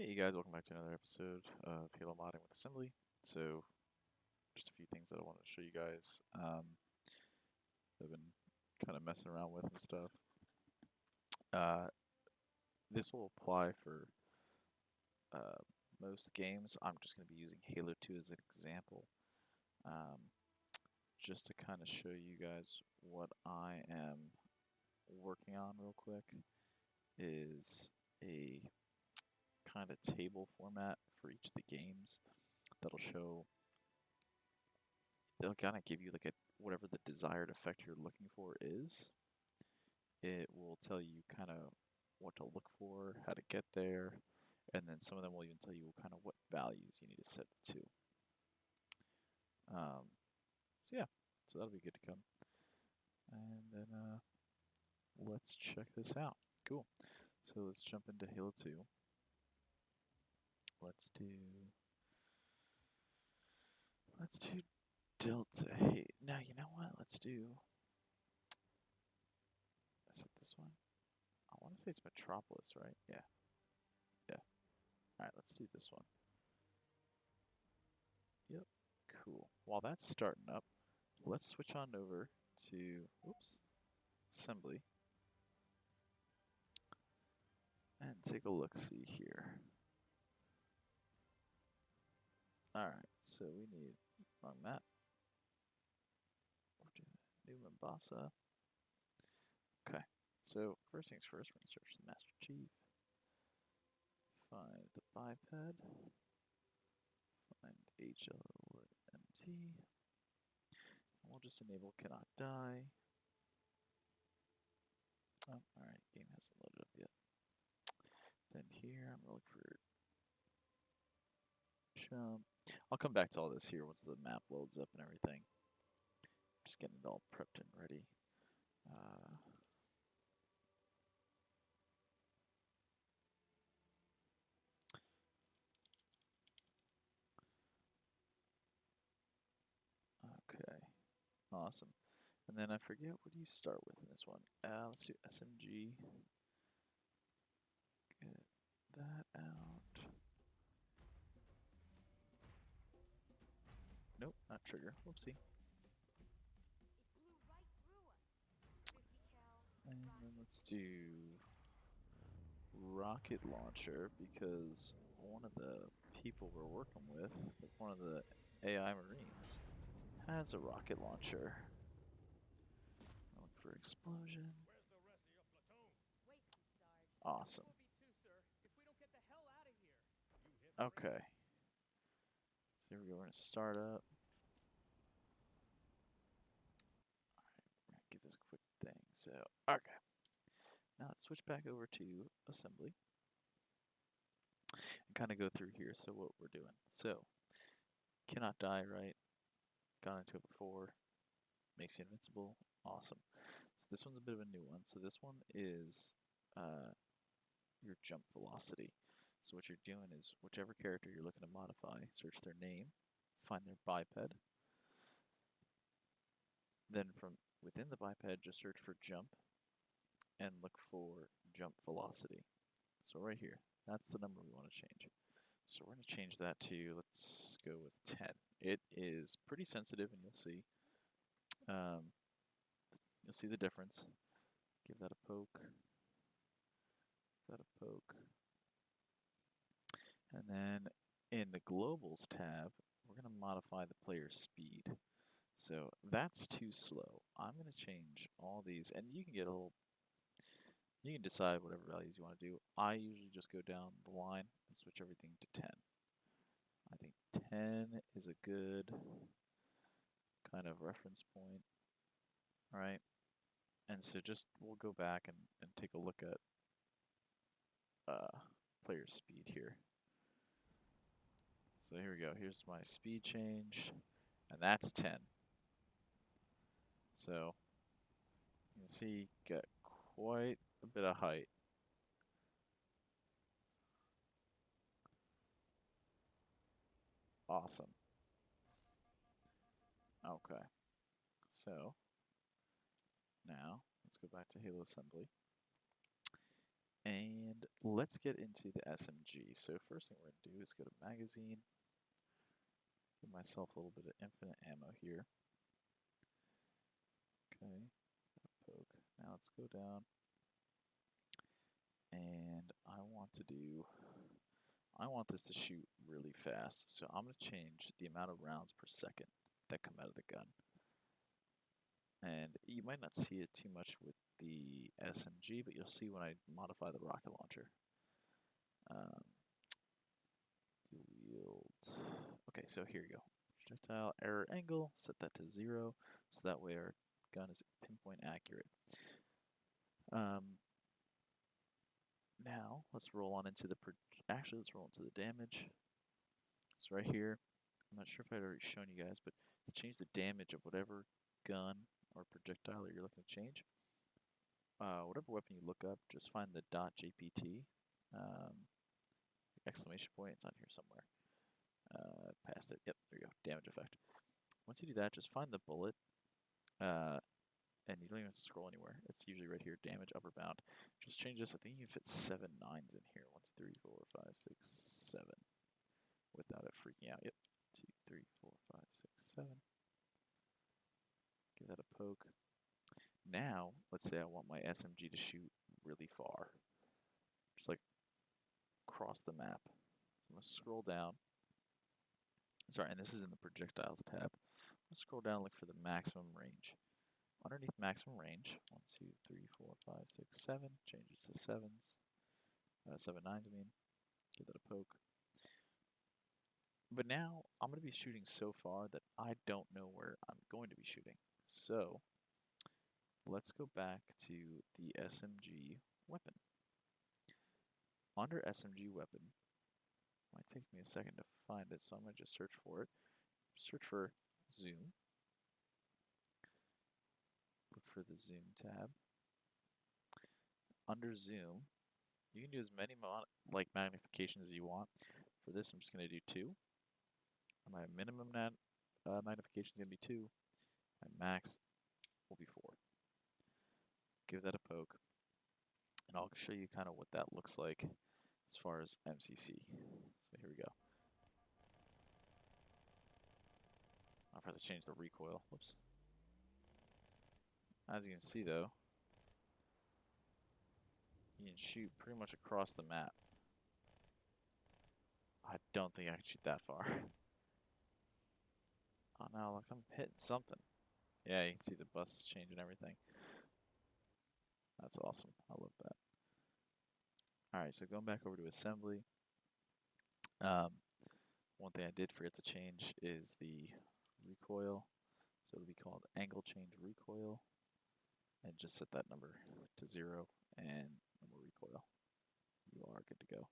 Hey you guys, welcome back to another episode of Halo Modding with Assembly. So, just a few things that I wanted to show you guys that I've been kind of messing around with and stuff. Uh, this will apply for uh, most games. I'm just going to be using Halo 2 as an example, um, just to kind of show you guys what I am working on real quick. Is a kind of table format for each of the games that'll show they'll kind of give you like a whatever the desired effect you're looking for is. It will tell you kind of what to look for, how to get there, and then some of them will even tell you kind of what values you need to set it to. So yeah, so that'll be good to come. And then let's check this out. Cool. So let's jump into Halo 2. Let's do Delta. Hey, now you know what? Is it this one? I want to say it's Metropolis, right? Yeah. Yeah. All right, let's do this one. Yep. Cool. While that's starting up, let's switch on over to, oops, assembly and take a look see here. All right, so we need wrong map. We're doing new Mombasa. Okay, so first things first, we're gonna search the Master Chief, find the biped, find HLMT, and we'll just enable cannot die. Oh, all right, game hasn't loaded up yet. Then here, I'm gonna look for jump. I'll come back to all this here once the map loads up and everything. Just getting it all prepped and ready. Okay, awesome. And then I forget, what do you start with in this one? Let's do SMG. Get that out. Nope, not trigger. Whoopsie. And then let's do rocket launcher, because one of the people we're working with, one of the AI Marines, has a rocket launcher. Look for explosion. Awesome. Okay. So here we go, we're gonna start up. Alright, we're gonna give this a quick thing. So, okay. Now let's switch back over to assembly and kind of go through here. So what we're doing. So, cannot die, right? Gone into it before. Makes you invincible. Awesome. So this one's a bit of a new one. So this one is your jump velocity. So what you're doing is whichever character you're looking to modify, search their name, find their biped. Then from within the biped, just search for jump and look for jump velocity. So right here, that's the number we want to change. So we're going to change that to, let's go with 10. It is pretty sensitive, and you'll see the difference. Give that a poke. Give that a poke. And then in the globals tab, we're going to modify the player's speed. So that's too slow. I'm going to change all these, and you can get a little, you can decide whatever values you want to do. I usually just go down the line and switch everything to 10. I think 10 is a good kind of reference point. All right. And so just, we'll go back and take a look at player speed here. So here we go. Here's my speed change, and that's 10. So you can see got quite a bit of height. Awesome. Okay. So now let's go back to Halo Assembly. And let's get into the SMG. So first thing we're going to do is go to magazine. Give myself a little bit of infinite ammo here. Okay, poke. Now let's go down. And I want this to shoot really fast. So I'm going to change the amount of rounds per second that come out of the gun. And you might not see it too much with the SMG, but you'll see when I modify the rocket launcher. Wield. Okay, so here you go. Projectile error angle, set that to 0, so that way our gun is pinpoint accurate. Now let's roll on into the let's roll into the damage. So right here, I'm not sure if I'd already shown you guys, but to change the damage of whatever gun or projectile you're looking to change, whatever weapon you look up, just find the .jpt exclamation point. It's on here somewhere. Past it. Yep, there you go. Damage effect. Once you do that, just find the bullet, and you don't even have to scroll anywhere. It's usually right here. Damage upper bound. Just change this. I think you can fit 7 9s in here. 1, 2, 3, 4, 5, 6, 7. Without it freaking out. Yep. 2, 3, 4, 5, 6, 7. Give that a poke. Now, let's say I want my SMG to shoot really far. Just like across the map. So I'm going to scroll down. Sorry, and this is in the projectiles tab. I'm going to scroll down and look for the maximum range. Underneath maximum range, 1, 2, 3, 4, 5, 6, 7. Change it to 7s. 7 9s, I mean. Give that a poke. But now, I'm going to be shooting so far that I don't know where I'm going to be shooting. So, let's go back to the SMG weapon. Under SMG weapon, might take me a second to find it, so I'm going to just search for it. Search for zoom. Look for the zoom tab. Under zoom, you can do as many magnifications as you want. For this, I'm just going to do 2. My minimum magnification is going to be 2. My max will be 4. Give that a poke, and I'll show you kind of what that looks like as far as MCC. So here we go. I'll have to change the recoil. Whoops. As you can see, though, you can shoot pretty much across the map. I don't think I can shoot that far. Oh no, look, I'm hitting something. Yeah, you can see the bus changing everything. That's awesome. I love that. Alright, so going back over to assembly. One thing I did forget to change is the recoil. So it'll be called angle change recoil. And just set that number to 0 and no more recoil. You are good to go.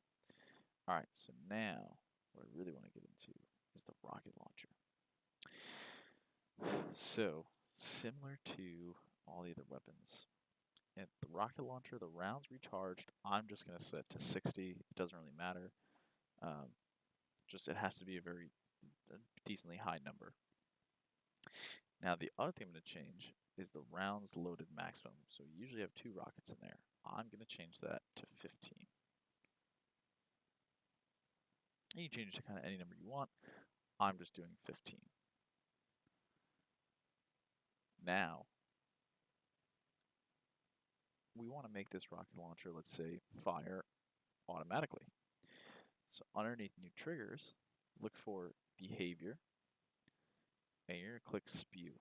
Alright, so now what I really want to get into is the rocket launcher. So, similar to all the other weapons, in the rocket launcher, the rounds recharged, I'm just going to set to 60. It doesn't really matter. Just it has to be a very decently high number. Now, the other thing I'm going to change is the rounds loaded maximum. So you usually have 2 rockets in there. I'm going to change that to 15. And you change it to kind of any number you want. I'm just doing 15. Now, we want to make this rocket launcher, let's say, fire automatically. So underneath new triggers, look for behavior, and you're going to click spew.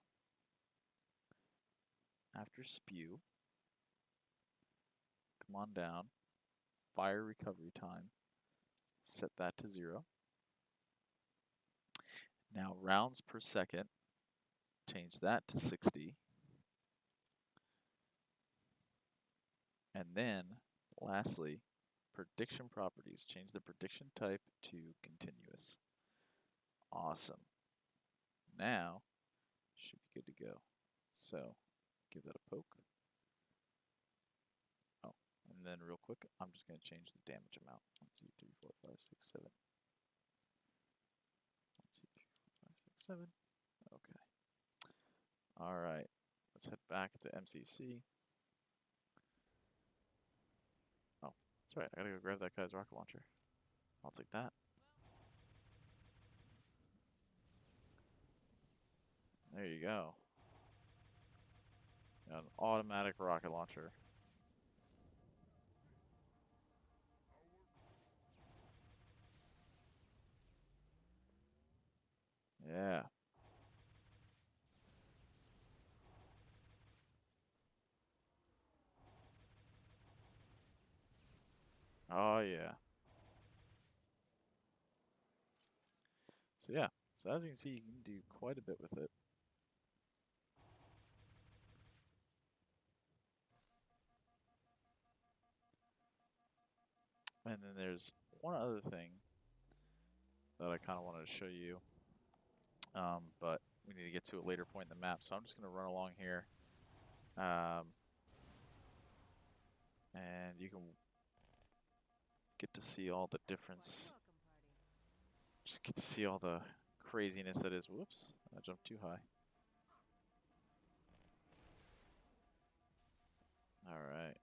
After spew, come on down, fire recovery time, set that to 0. Now rounds per second, change that to 60. And then, lastly, prediction properties, change the prediction type to continuous. Awesome. Now, should be good to go. So, give that a poke. Oh, and then real quick, I'm just going to change the damage amount. 1, 2, 3, 4, 5, 6, 7. 1, 2, 3, 4, 5, 6, 7. Okay. All right. Let's head back to MCC. Oh, right. I gotta go grab that guy's rocket launcher. I'll take that. There you go. Got an automatic rocket launcher. Yeah. Oh, yeah. So, yeah. So, as you can see, you can do quite a bit with it. And then there's one other thing that I kind of wanted to show you. But we need to get to a later point in the map. So, I'm just going to run along here. And you can get to see all the difference. Just get to see all the craziness that is. Whoops, I jumped too high. Alright.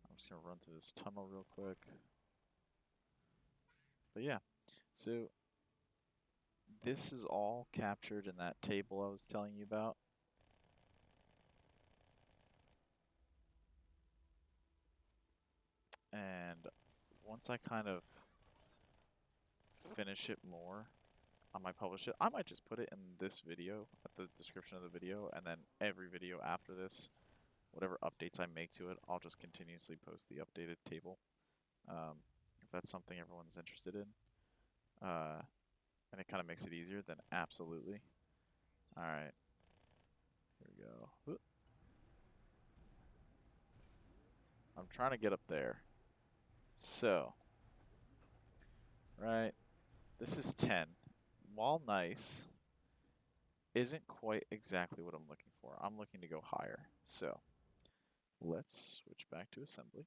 I'm just going to run through this tunnel real quick. But yeah, so this is all captured in that table I was telling you about. And once I kind of finish it more, I might publish it. I might just put it in this video, at the description of the video, and then every video after this, whatever updates I make to it, I'll just continuously post the updated table. If that's something everyone's interested in. And it kind of makes it easier, then absolutely. Alright. Here we go. Whoop. I'm trying to get up there. So, right, this is 10. While nice, isn't quite exactly what I'm looking for. I'm looking to go higher. So, let's switch back to assembly.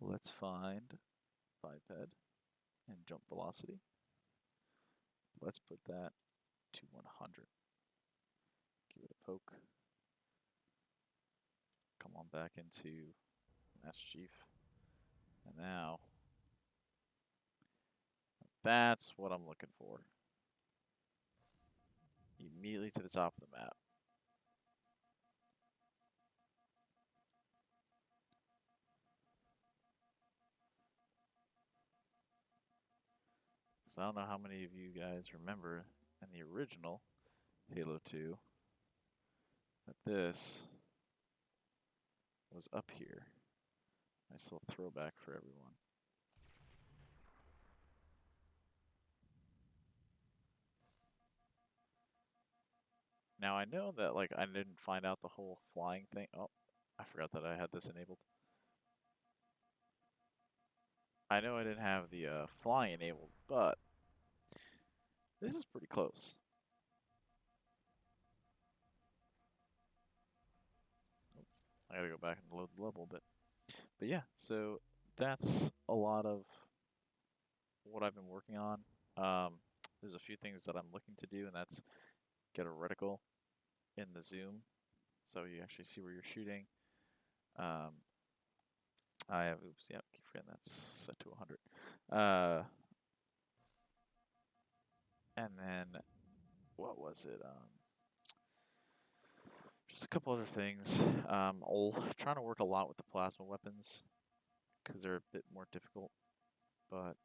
Let's find biped and jump velocity. Let's put that to 100. Give it a poke. Come on back into Master Chief. And now, that's what I'm looking for. Immediately to the top of the map. So I don't know how many of you guys remember in the original Halo 2 that this was up here. Nice little throwback for everyone. Now I know that like I didn't find out the whole flying thing. Oh, I forgot that I had this enabled. I know I didn't have the flying enabled, but this is pretty close. Oh, I gotta go back and load the level a bit. But yeah, so that's a lot of what I've been working on. There's a few things that I'm looking to do, and that's get a reticle in the zoom, so you actually see where you're shooting. I have, oops, yeah, keep forgetting that's set to 100. And then, what was it? Just a couple other things. Trying to work a lot with the plasma weapons, because they're a bit more difficult. But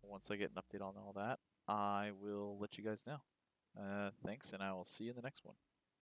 once I get an update on all that, I will let you guys know. Thanks, and I will see you in the next one.